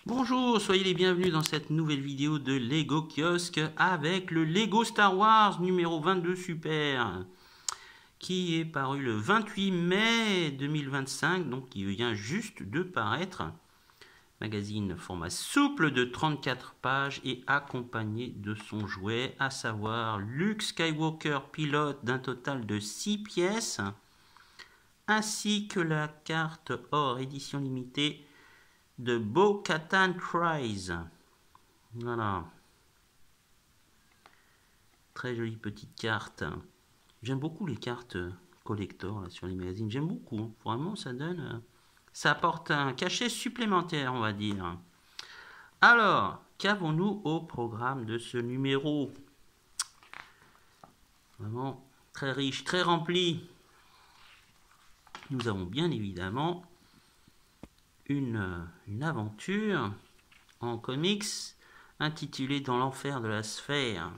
Bonjour, soyez les bienvenus dans cette nouvelle vidéo de Lego Kiosque avec le Lego Star Wars numéro 22 Super qui est paru le 28 mai 2025, donc qui vient juste de paraître. Magazine format souple de 34 pages et accompagné de son jouet, à savoir Luke Skywalker pilote d'un total de 6 pièces, ainsi que la carte or édition limitée de Bo-Katan Kryze. Voilà. Très jolie petite carte. J'aime beaucoup les cartes collector là, sur les magazines. J'aime beaucoup. Vraiment, ça donne... ça apporte un cachet supplémentaire, on va dire. Alors, qu'avons-nous au programme de ce numéro? Vraiment très riche, très rempli. Nous avons bien évidemment une aventure en comics intitulée Dans l'enfer de la sphère.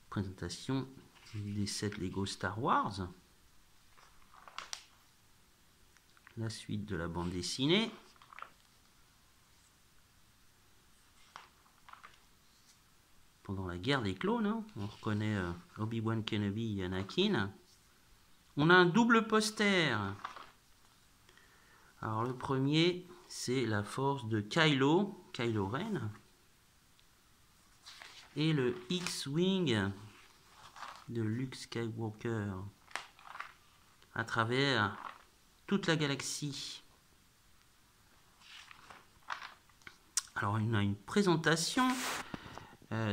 Présentation des 7 Lego Star Wars. La suite de la bande dessinée. Pendant la guerre des clones, hein, on reconnaît Obi-Wan Kenobi et Anakin. On a un double poster. Alors le premier, c'est la force de Kylo Ren. Et le X-Wing de Luke Skywalker à travers toute la galaxie. Alors on a une présentation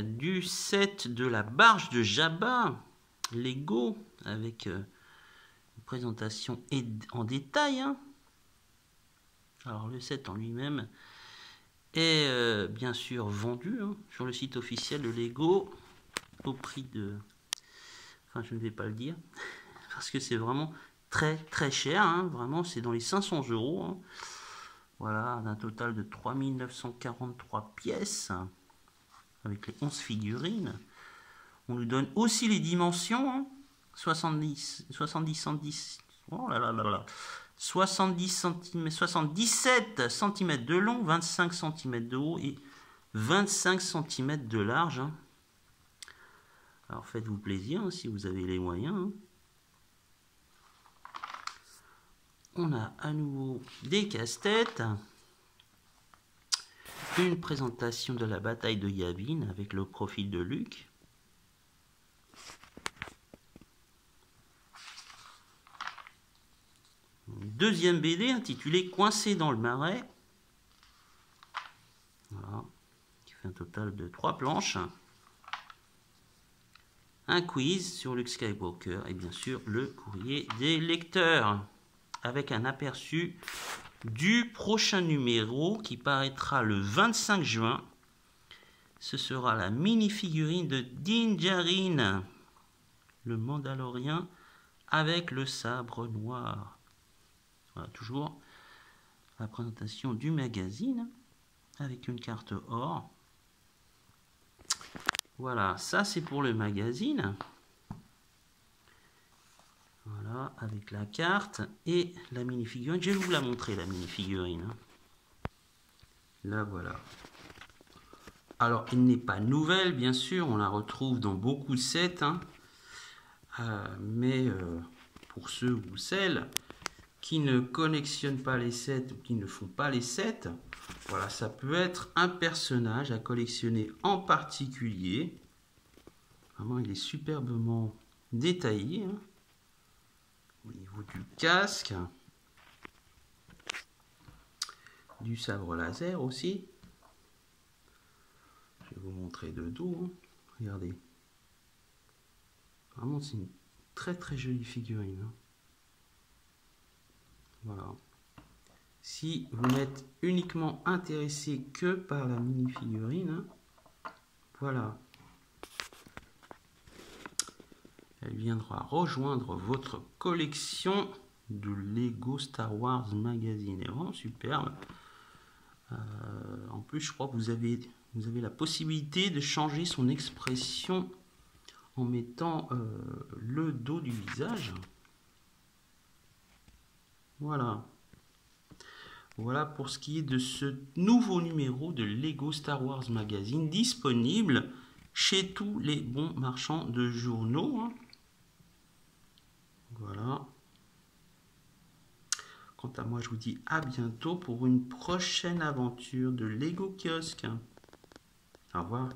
du set de la barge de Jabba Lego avec une présentation en détail. Hein. Alors le set en lui-même est bien sûr vendu sur le site officiel de Lego au prix de... Enfin, je ne vais pas le dire parce que c'est vraiment très cher. Hein. Vraiment, c'est dans les 500 €. Hein. Voilà, d'un total de 3943 pièces avec les 11 figurines. On nous donne aussi les dimensions. Hein. 77 cm de long, 25 cm de haut et 25 cm de large. Hein. Alors faites-vous plaisir hein, si vous avez les moyens. Hein. On a à nouveau des casse-têtes. Une présentation de la bataille de Yavin avec le profil de Luke. Deuxième BD intitulée Coincé dans le marais. Voilà. Qui fait un total de 3 planches. Un quiz sur Luke Skywalker et bien sûr le courrier des lecteurs. Avec un aperçu du prochain numéro qui paraîtra le 25 juin. Ce sera la mini-figurine de Din Djarin, le Mandalorien avec le sabre noir. Voilà, toujours la présentation du magazine avec une carte or. Voilà, ça c'est pour le magazine. Voilà, avec la carte et la mini-figurine. Je vais vous la montrer, la mini-figurine. Là, voilà. Alors, elle n'est pas nouvelle, bien sûr. On la retrouve dans beaucoup de sets. Hein. Mais pour ceux ou celles qui ne collectionnent pas les sets ou qui ne font pas les sets, voilà, ça peut être un personnage à collectionner en particulier. Vraiment, il est superbement détaillé. Hein. Au niveau du casque, du sabre laser aussi. Je vais vous montrer de dos. Hein. Regardez. Vraiment, c'est une très jolie figurine. Hein. Voilà. Si vous n'êtes uniquement intéressé que par la mini-figurine, hein, voilà. Elle viendra rejoindre votre collection de Lego Star Wars Magazine. Elle est vraiment superbe. En plus, je crois que vous avez la possibilité de changer son expression en mettant le dos du visage. Voilà. Voilà pour ce qui est de ce nouveau numéro de Lego Star Wars Magazine, disponible chez tous les bons marchands de journaux, hein. Voilà. Quant à moi, je vous dis à bientôt pour une prochaine aventure de Lego Kiosque. Au revoir.